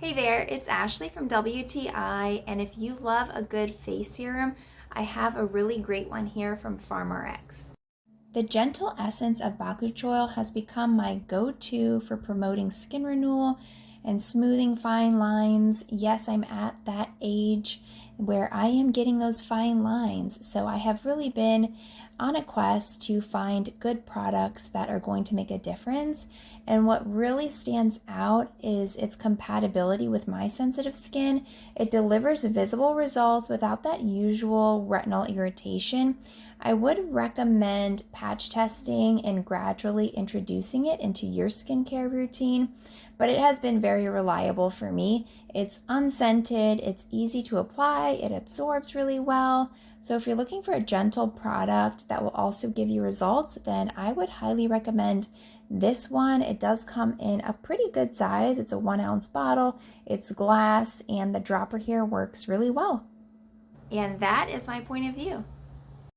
Hey there, it's Ashley from WTI, and if you love a good face serum, I have a really great one here from FARM RX. The gentle essence of Bakuchiol has become my go-to for promoting skin renewal and smoothing fine lines. Yes, I'm at that age where I am getting those fine lines, so I have really been on a quest to find good products that are going to make a difference. And what really stands out is its compatibility with my sensitive skin. It delivers visible results without that usual retinol irritation. I would recommend patch testing and gradually introducing it into your skincare routine, but it has been very reliable for me. It's unscented, it's easy to apply, it absorbs really well. So if you're looking for a gentle product that will also give you results, then I would highly recommend this one. It does come in a pretty good size. It's a 1 ounce bottle, it's glass, and the dropper here works really well. And that is my point of view.